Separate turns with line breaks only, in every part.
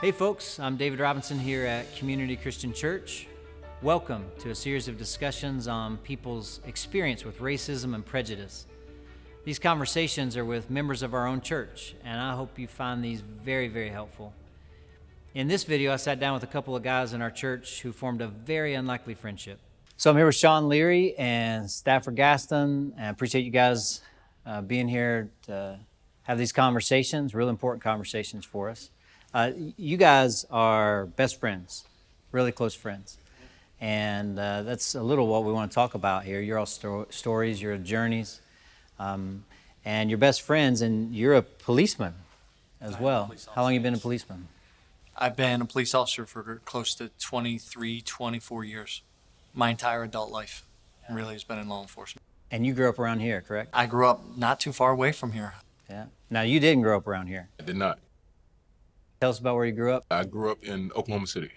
Hey folks, I'm David Robinson here at Community Christian Church. Welcome to a series of discussions on people's experience with racism and prejudice. These conversations are with members of our own church, and I hope you find these very, very helpful. In this video, I sat down with a couple of guys in our church who formed a very unlikely friendship. So I'm here with Sean Leary and Stafford Gaston, and I appreciate you guys being here to have these conversations, real important conversations for us. You guys are best friends, really close friends. And that's a little what we want to talk about here. Your all stories, your journeys, and you're best friends, and you're a policeman as well. How long have you been a policeman?
I've been a police officer for close to 23, 24 years. My entire adult life really has been in law enforcement.
And you grew up around here, correct?
I grew up not too far away from here.
Yeah. Now, you didn't grow up around here.
I did not.
Tell us about where you grew up.
I grew up in Oklahoma City,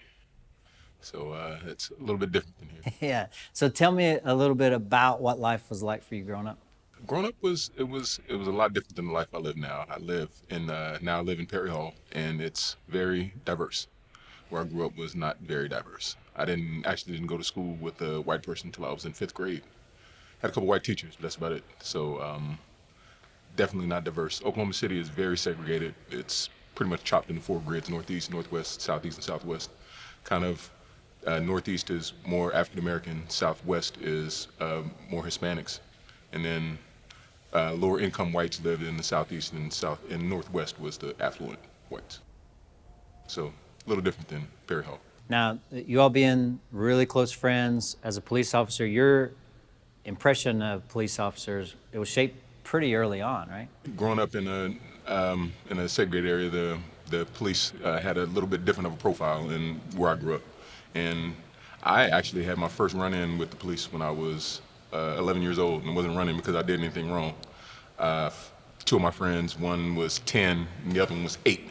so it's a little bit different than here.
Yeah. So tell me a little bit about what life was like for you growing up.
Growing up was a lot different than the life I live now. I live in Perry Hall, and it's very diverse. Where I grew up was not very diverse. I didn't go to school with a white person until I was in 5th grade. Had a couple white teachers, but that's about it. So definitely not diverse. Oklahoma City is very segregated. It's pretty much chopped into 4 grids: northeast, northwest, southeast, and southwest. Kind of northeast is more African American, southwest is more Hispanics, and then lower income whites lived in the southeast, and northwest was the affluent whites. So a little different than Perry Hall.
Now, you all being really close friends, as a police officer, your impression of police officers, it was shaped pretty early on, right?
Growing up in a segregated area, the police had a little bit different of a profile than where I grew up. And I actually had my first run-in with the police when I was 11 years old, and wasn't running because I did anything wrong. 2 of my friends, one was 10 and the other one was 8.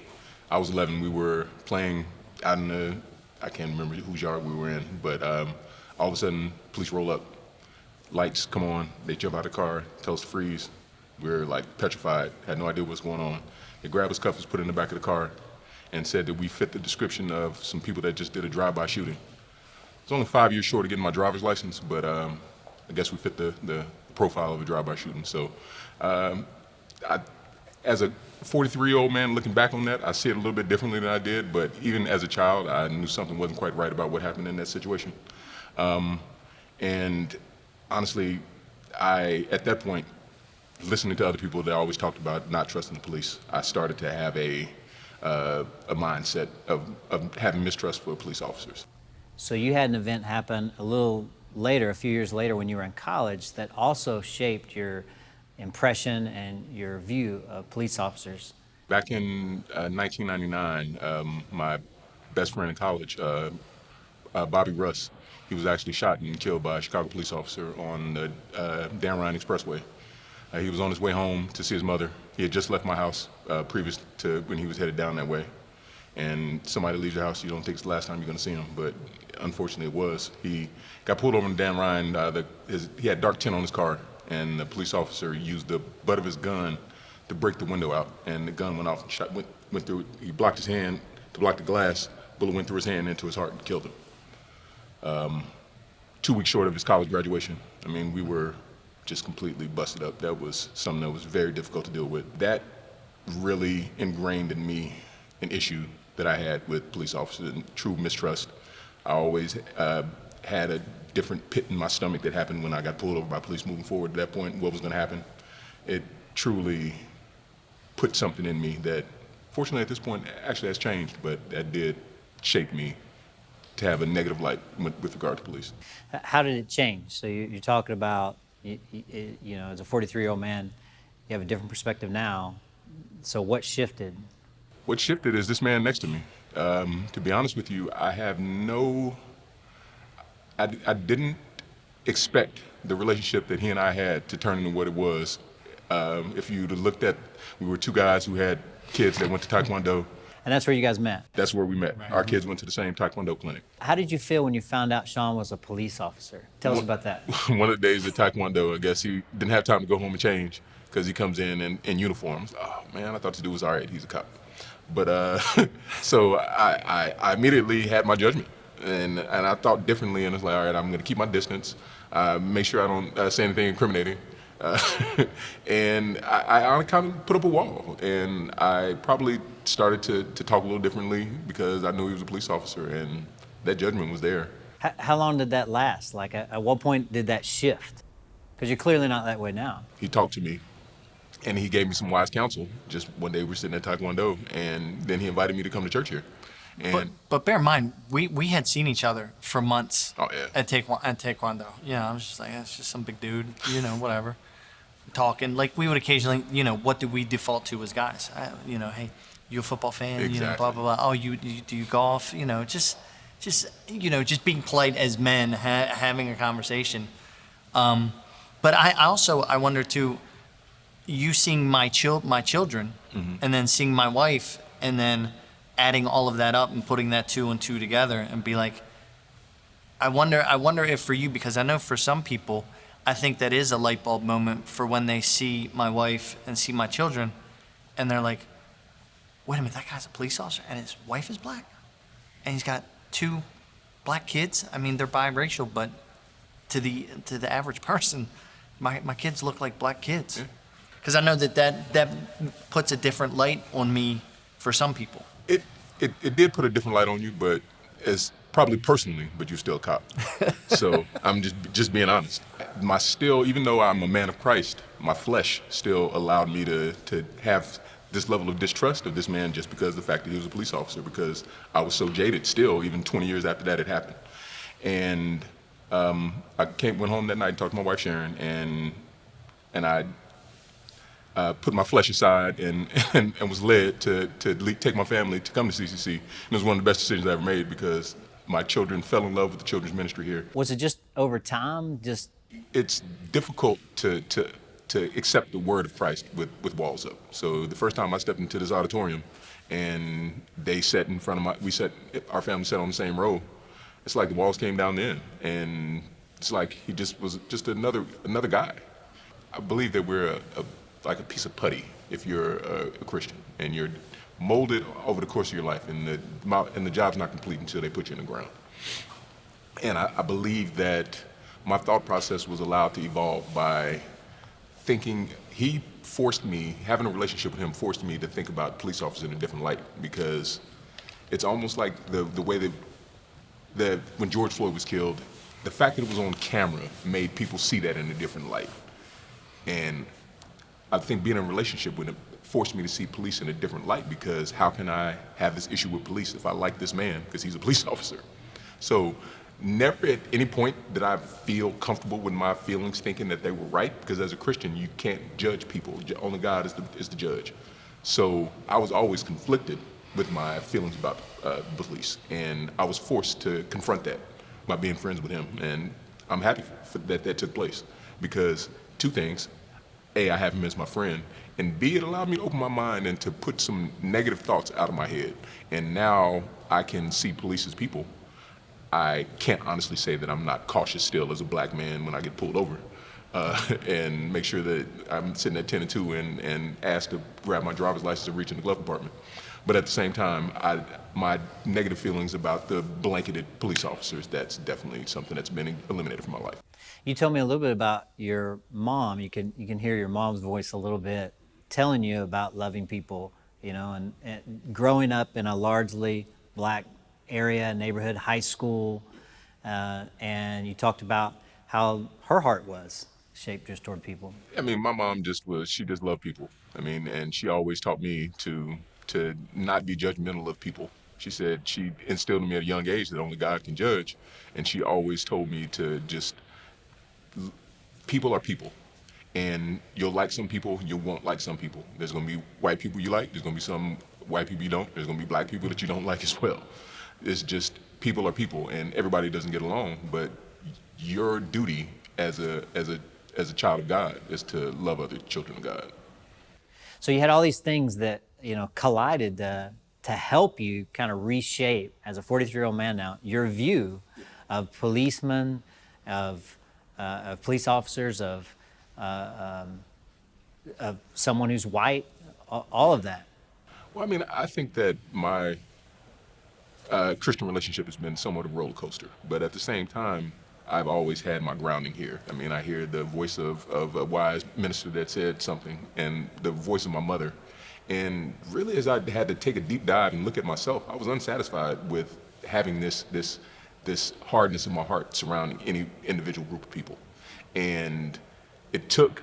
I was 11. We were playing out in I can't remember whose yard we were in, but all of a sudden, police roll up. Lights come on, they jump out of the car, tell us to freeze. We're like petrified, had no idea what's going on. They grabbed us, cuffed us, put it in the back of the car, and said that we fit the description of some people that just did a drive-by shooting. I was only 5 years short of getting my driver's license, but I guess we fit the profile of a drive-by shooting. So as a 43-year-old man looking back on that, I see it a little bit differently than I did, but even as a child, I knew something wasn't quite right about what happened in that situation. And honestly, at that point, listening to other people that always talked about not trusting the police, I started to have a mindset of having mistrust for police officers.
So you had an event happen a little later, a few years later when you were in college, that also shaped your impression and your view of police officers.
Back in 1999, my best friend in college, Bobby Russ, he was actually shot and killed by a Chicago police officer on the Dan Ryan Expressway. He was on his way home to see his mother. He had just left my house previous to when he was headed down that way. And somebody leaves your house, you don't think it's the last time you're going to see him, but unfortunately it was. He got pulled over in Dan Ryan. He had dark tint on his car, and the police officer used the butt of his gun to break the window out, and the gun went off and went through. He blocked his hand to block the glass. Bullet went through his hand into his heart and killed him. 2 weeks short of his college graduation. I mean, we were just completely busted up. That was something that was very difficult to deal with. That really ingrained in me an issue that I had with police officers, and true mistrust. I always had a different pit in my stomach that happened when I got pulled over by police moving forward to that point, what was going to happen. It truly put something in me that, fortunately at this point, actually has changed, but that did shape me to have a negative light with regard to police.
How did it change? So you're talking about, you know, as a 43-year-old man, you have a different perspective now. So what shifted?
What shifted is this man next to me. To be honest with you, I didn't expect the relationship that he and I had to turn into what it was. If you'd have looked at, we were 2 guys who had kids that went to Taekwondo.
And that's where you guys met?
That's where we met. Right. Our kids went to the same Taekwondo clinic.
How did you feel when you found out Sean was a police officer? Tell us about that.
One of the days at Taekwondo, I guess he didn't have time to go home and change because he comes in uniform. Oh man, I thought the dude was all right, he's a cop. But so I immediately had my judgment, and I thought differently, and it's like, all right, I'm going to keep my distance, make sure I don't say anything incriminating, uh, and I kind of put up a wall, and I probably started to talk a little differently because I knew he was a police officer, and that judgment was there.
How long did that last? Like, at what point did that shift? Because you're clearly not that way now.
He talked to me, and he gave me some wise counsel. Just one day we were sitting at Taekwondo, and then he invited me to come to church here. And
But bear in mind, we had seen each other for months
oh yeah,
at Taekwondo. You know, I was just like, that's just some big dude, you know, whatever. Talking. Like, we would occasionally, you know, what do we default to as guys? You know, hey, you a football fan? You know, blah,
exactly.
blah, blah. Oh, you do you golf? You know, you know, just being polite as men, having a conversation. But I wonder too, you seeing my children, and then seeing my wife, and then adding all of that up and putting that two and two together and be like, I wonder if for you, because I know for some people, I think that is a light bulb moment for when they see my wife and see my children, and they're like, wait a minute, that guy's a police officer and his wife is black, and he's got two black kids. I mean, they're biracial, but to the average person, my kids look like black kids. Because I know that puts a different light on me for some people.
It did put a different light on you, but as probably personally, but you're still a cop. So I'm just being honest. Even though I'm a man of Christ, my flesh still allowed me to have this level of distrust of this man just because of the fact that he was a police officer, because I was so jaded still, even 20 years after that had happened. And went home that night and talked to my wife Sharon, and I put my flesh aside and was led to take my family to come to CCC. And it was one of the best decisions I ever made because my children fell in love with the children's ministry here.
Was it just over time? Just
It's difficult to accept the word of Christ with walls up. So the first time I stepped into this auditorium and they sat in front of our family sat on the same row, it's like the walls came down then. And it's like he just was just another guy. I believe that we're like a piece of putty if you're a Christian, and you're molded over the course of your life, and the job's not complete until they put you in the ground. And I believe that my thought process was allowed to evolve by thinking. Having a relationship with him forced me to think about police officers in a different light, because it's almost like the way that when George Floyd was killed, the fact that it was on camera made people see that in a different light. And I think being in a relationship with him forced me to see police in a different light, because how can I have this issue with police if I like this man because he's a police officer? So never at any point did I feel comfortable with my feelings thinking that they were right, because as a Christian, you can't judge people. Only God is the judge. So I was always conflicted with my feelings about police, and I was forced to confront that by being friends with him. And I'm happy that took place, because two things: A, I have him as my friend, and B, it allowed me to open my mind and to put some negative thoughts out of my head. And now I can see police as people. I can't honestly say that I'm not cautious still as a black man when I get pulled over, and make sure that I'm sitting at 10 and 2 and asked to grab my driver's license and reach in the glove compartment. But at the same time, my negative feelings about the blanketed police officers, that's definitely something that's been eliminated from my life.
you told me a little bit about your mom. You can hear your mom's voice a little bit telling you about loving people, you know, and growing up in a largely black area, neighborhood, high school, and you talked about how her heart was shaped just toward people.
I mean, my mom she just loved people. I mean, and she always taught me to not be judgmental of people. She said she instilled in me at a young age that only God can judge. And she always told me to people are people. And you'll like some people, you won't like some people. There's gonna be white people you like, there's gonna be some white people you don't, there's gonna be black people that you don't like as well. It's just, people are people, and everybody doesn't get along, but your duty as a child of God is to love other children of God.
So you had all these things that, you know, collided to help you kind of reshape, as a 43-year-old man now, your view of policemen, of police officers, of someone who's white, all of that.
Well, I mean, I think that my Christian relationship has been somewhat of a roller coaster, but at the same time, I've always had my grounding here. I mean, I hear the voice of a wise minister that said something, and the voice of my mother. And really, as I had to take a deep dive and look at myself, I was unsatisfied with having this hardness in my heart surrounding any individual group of people. And it took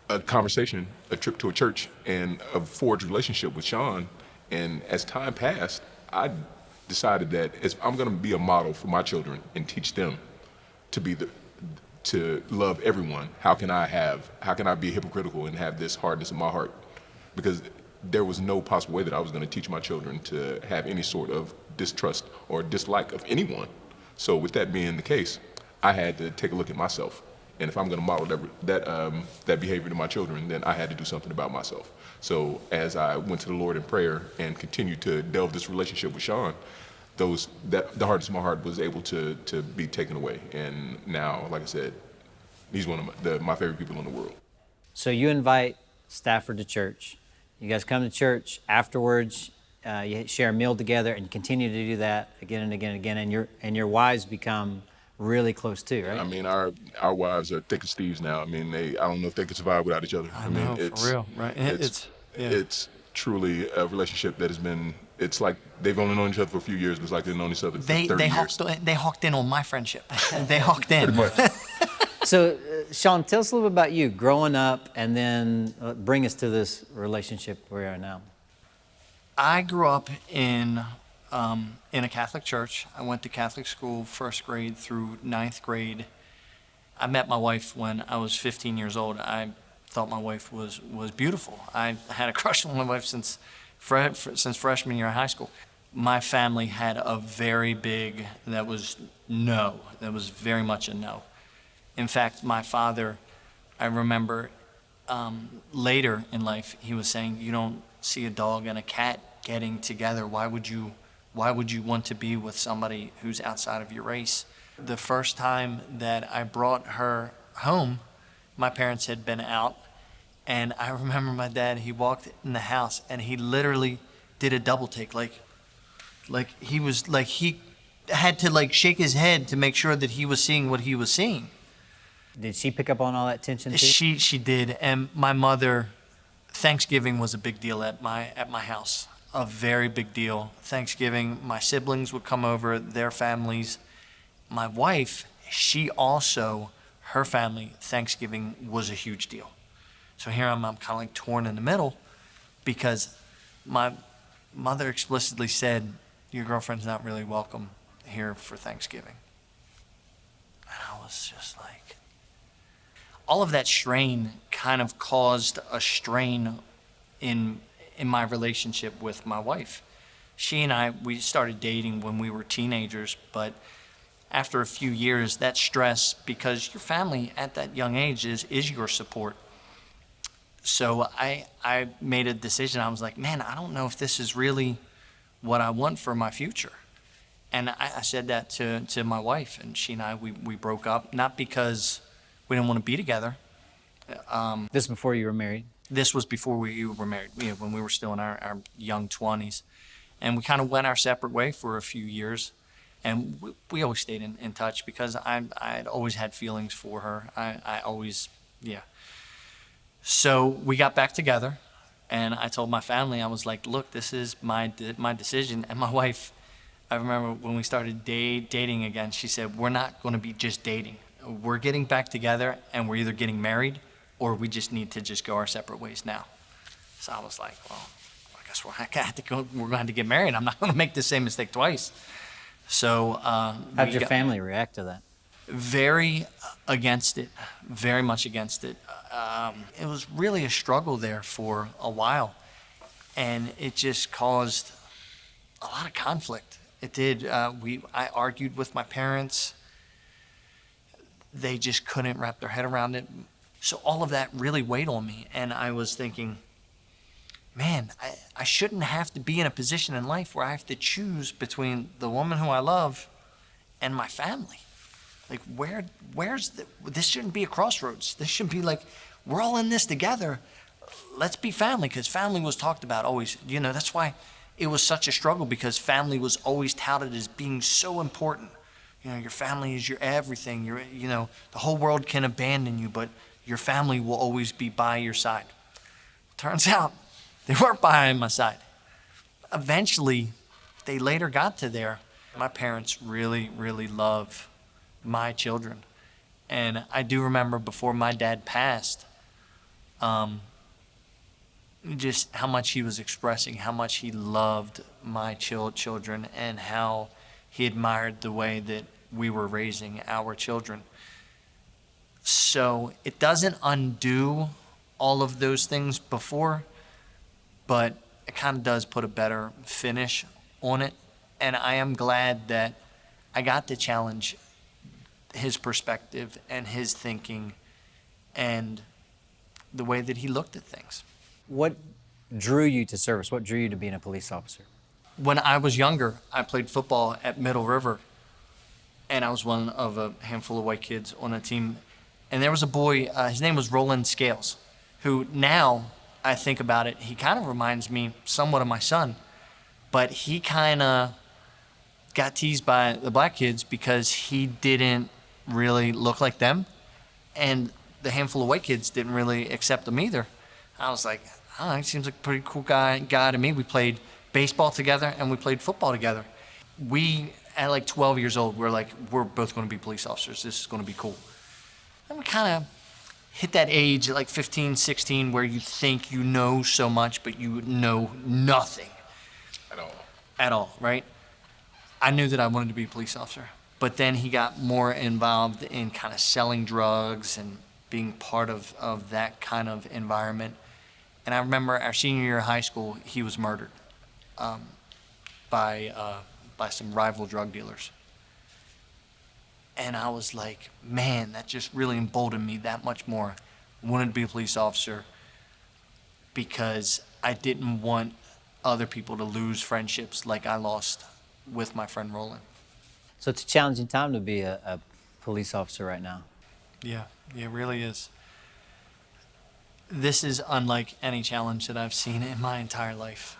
a conversation, a trip to a church, and a forged relationship with Sean. And as time passed, I decided that as I'm going to be a model for my children and teach them to be to love everyone. How can I be hypocritical and have this hardness in my heart? Because there was no possible way that I was going to teach my children to have any sort of distrust or dislike of anyone. So with that being the case, I had to take a look at myself. And if I'm going to model that behavior to my children, then I had to do something about myself. So as I went to the Lord in prayer and continued to delve this relationship with Sean, the hardness of my heart was able to be taken away. And now, like I said, he's one of my favorite people in the world.
So you invite Stafford to church. You guys come to church. Afterwards, you share a meal together, and you continue to do that again and again and again. And your wives become really close too, right?
I mean, our wives are thick as thieves now. I mean, I don't know if they could survive without each other.
I know, for real, right?
It's truly a relationship that has been. It's like they've only known each other for a few years, but it's like they've known each other for 30 years.
They hawked in on my friendship. They hawked in.
Pretty much.
So, Sean, tell us a little bit about you growing up, and then bring us to this relationship where we are now.
I grew up in a Catholic church. I went to Catholic school, first grade through ninth grade. I met my wife when I was 15 years old. I thought my wife was beautiful. I had a crush on my wife since freshman year of high school. My family had a very big, that was very much a no. In fact, my father, I remember later in life, he was saying, you don't see a dog and a cat getting together. Why would you want to be with somebody who's outside of your race? The first time that I brought her home, my parents had been out, and I remember my dad, he walked in the house and he literally did a double take, like he had to shake his head to make sure that he was seeing what he was seeing.
Did she pick up on all that tension too?
She did, and my mother, Thanksgiving was a big deal at my house, a very big deal. Thanksgiving, my siblings would come over, their families. My wife, her family, Thanksgiving was a huge deal. So here I'm kind of like torn in the middle, because my mother explicitly said, your girlfriend's not really welcome here for Thanksgiving. And I was just like, all of that strain kind of caused a strain in my relationship with my wife. She and I, we started dating when we were teenagers, but after a few years, that stress, because your family at that young age is your support. So I made a decision. I was like, man, I don't know if this is really what I want for my future. And I said that to my wife, and she and I, we broke up, not because we didn't want to be together.
This before you were married?
This was before we were married, when we were still in our young 20s. And we kind of went our separate way for a few years. And we always stayed in touch, because I had always had feelings for her. I always. So we got back together, and I told my family, I was like, look, this is my decision. And my wife, I remember when we started dating again, she said, we're not going to be just dating. We're getting back together, and we're either getting married or we just need to just go our separate ways now. So I was like, well, I guess we're going to have to get married. I'm not going to make the same mistake twice. So
how did your family react to that?
Very against it, very much against it. It was really a struggle there for a while, and it just caused a lot of conflict. It did. I argued with my parents. They just couldn't wrap their head around it. So all of that really weighed on me, and I was thinking, man, I shouldn't have to be in a position in life where I have to choose between the woman who I love and my family. Like, this shouldn't be a crossroads. This should be like, we're all in this together. let's be family, because family was talked about always. That's why it was such a struggle, because family was always touted as being so important. Your family is your everything. The whole world can abandon you, but your family will always be by your side. Turns out they weren't by my side. Eventually, they later got to there. My parents really, really love my children. And I do remember before my dad passed, just how much he was expressing, how much he loved my children, and how he admired the way that we were raising our children. So it doesn't undo all of those things before, but it kind of does put a better finish on it. And I am glad that I got to challenge his perspective and his thinking and the way that he looked at things.
What drew you to service? What drew you to being a police officer?
When I was younger, I played football at Middle River, and I was one of a handful of white kids on a team. And there was a boy, his name was Roland Scales, who now I think about it, he kind of reminds me somewhat of my son, but he kind of got teased by the black kids because he didn't really look like them, and the handful of white kids didn't really accept him either. I was like, oh, he seems like a pretty cool guy to me. We played baseball together and we played football together. We, at like 12 years old, we're like, we're both going to be police officers. This is going to be cool. And we kind of hit that age at like 15, 16, where you think you know so much, but you know nothing. At all, right? I knew that I wanted to be a police officer. But then he got more involved in kind of selling drugs and being part of that kind of environment. And I remember our senior year of high school, he was murdered by some rival drug dealers. And I was like, man, that just really emboldened me that much more. I wanted to be a police officer because I didn't want other people to lose friendships like I lost with my friend Roland.
So it's a challenging time to be a police officer right now.
Yeah, it really is. This is unlike any challenge that I've seen in my entire life.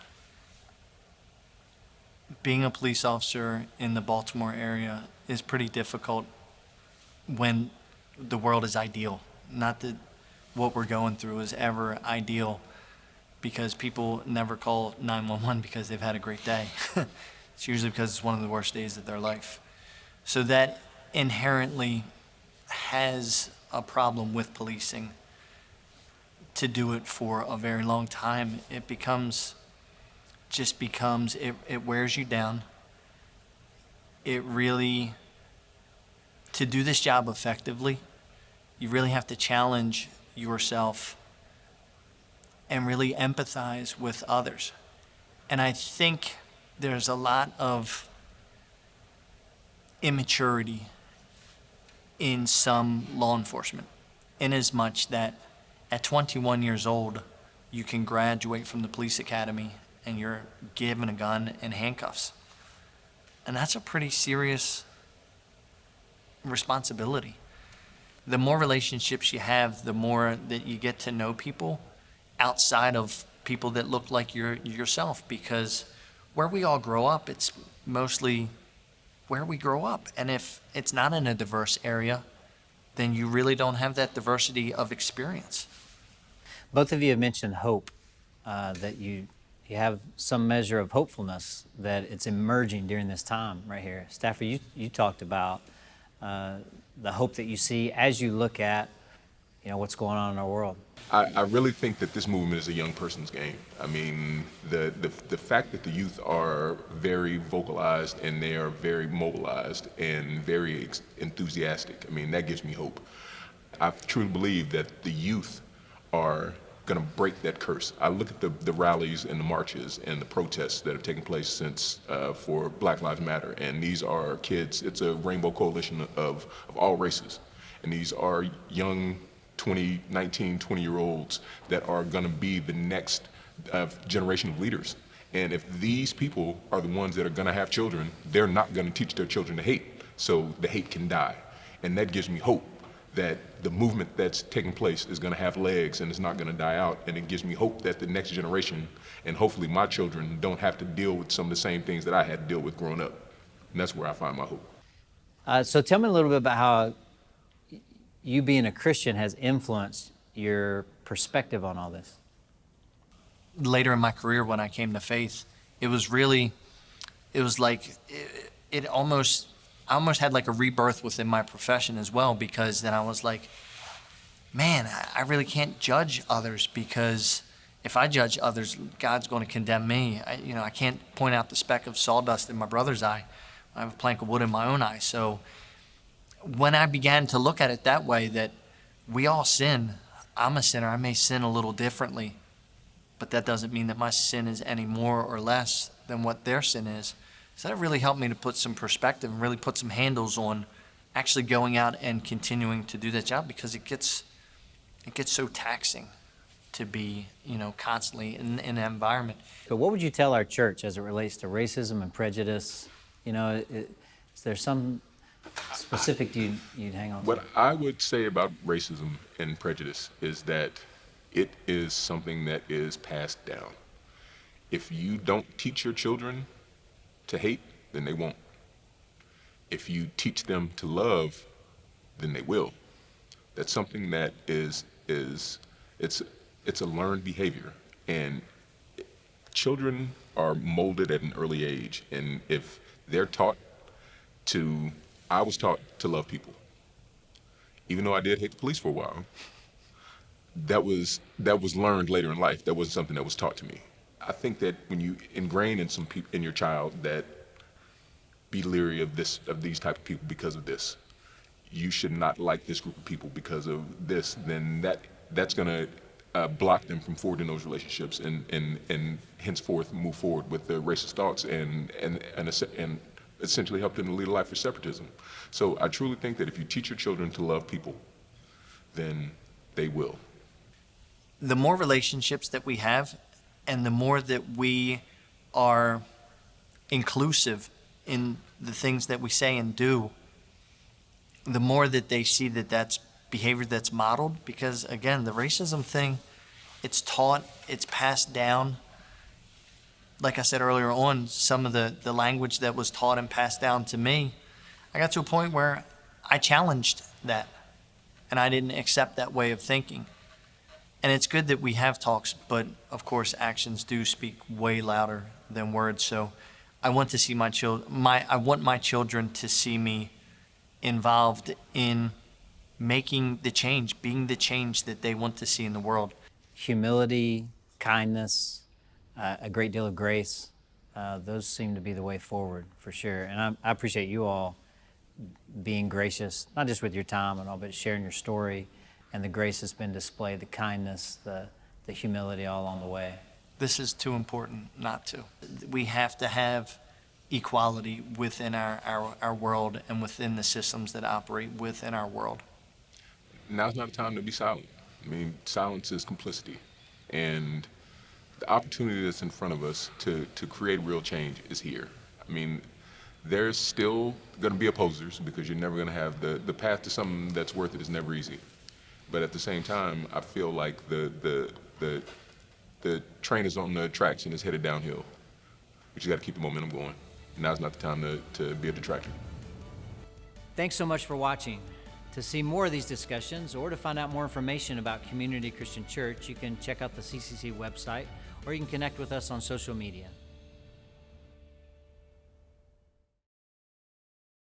Being a police officer in the Baltimore area is pretty difficult when the world is ideal. Not that what we're going through is ever ideal, because people never call 911 because they've had a great day. It's usually because it's one of the worst days of their life. So that inherently has a problem with policing. To do it for a very long time, it wears you down. It really, to do this job effectively, you really have to challenge yourself and really empathize with others. And I think there's a lot of immaturity in some law enforcement, in as much that at 21 years old, you can graduate from the police academy and you're given a gun and handcuffs. And that's a pretty serious responsibility. The more relationships you have, the more that you get to know people outside of people that look like yourself, because where we all grow up, it's mostly where we grow up. And if it's not in a diverse area, then you really don't have that diversity of experience.
Both of you have mentioned hope, that you have some measure of hopefulness that it's emerging during this time right here. Stafford, you talked about the hope that you see as you look at what's going on in our world.
I really think that this movement is a young person's game. I mean, the fact that the youth are very vocalized and they are very mobilized and very enthusiastic, I mean, that gives me hope. I truly believe that the youth are going to break that curse. I look at the rallies and the marches and the protests that have taken place since for Black Lives Matter, and these are kids. It's a rainbow coalition of all races, and these are young 20-year-olds that are going to be the next generation of leaders. And if these people are the ones that are going to have children, they're not going to teach their children to hate, so the hate can die. And that gives me hope that the movement that's taking place is going to have legs and it's not going to die out. And it gives me hope that the next generation, and hopefully my children, don't have to deal with some of the same things that I had to deal with growing up. And that's where I find my hope.
So tell me a little bit about how you being a Christian has influenced your perspective on all this.
Later in my career, when I came to faith, it was like I almost had like a rebirth within my profession as well, because then I was like, man, I really can't judge others, because if I judge others, God's going to condemn me. I can't point out the speck of sawdust in my brother's eye. I have a plank of wood in my own eye. So when I began to look at it that way, that we all sin, I'm a sinner, I may sin a little differently, but that doesn't mean that my sin is any more or less than what their sin is. So that really helped me to put some perspective and really put some handles on actually going out and continuing to do that job, because it gets so taxing to be, constantly in that environment.
So what would you tell our church as it relates to racism and prejudice? Is there some specific you'd hang on to?
What I would say about racism and prejudice is that it is something that is passed down. If you don't teach your children to hate, then they won't. If you teach them to love, then they will. That's something that it's a learned behavior, and children are molded at an early age, and if they're taught I was taught to love people. Even though I did hate the police for a while, that was learned later in life. That wasn't something that was taught to me. I think that when you ingrain in your child that be leery of these type of people because of this, you should not like this group of people because of this, then that's going to block them from forwarding those relationships and henceforth move forward with the racist thoughts and essentially help them to lead a life of separatism. So I truly think that if you teach your children to love people, then they will.
The more relationships that we have, and the more that we are inclusive in the things that we say and do, the more that they see that that's behavior that's modeled. Because again, the racism thing, it's taught, it's passed down. Like I said earlier on, some of the language that was taught and passed down to me, I got to a point where I challenged that, and I didn't accept that way of thinking. And it's good that we have talks, but of course actions do speak way louder than words. So I want to see I want my children to see me involved in making the change, being the change that they want to see in the world.
Humility, kindness, a great deal of grace, those seem to be the way forward for sure. And I appreciate you all being gracious, not just with your time and all, but sharing your story, and the grace that's been displayed, the kindness, the humility all along the way.
This is too important not to. We have to have equality within our world and within the systems that operate within our world.
Now's not a time to be silent. I mean, silence is complicity. And the opportunity that's in front of us to create real change is here. I mean, there's still going to be opposers, because you're never going to have the path to something that's worth it is never easy. But at the same time, I feel like the train is on the tracks and is headed downhill. We just got to keep the momentum going. Now's not the time to be a detractor.
Thanks so much for watching. To see more of these discussions or to find out more information about Community Christian Church, you can check out the CCC website, or you can connect with us on social media.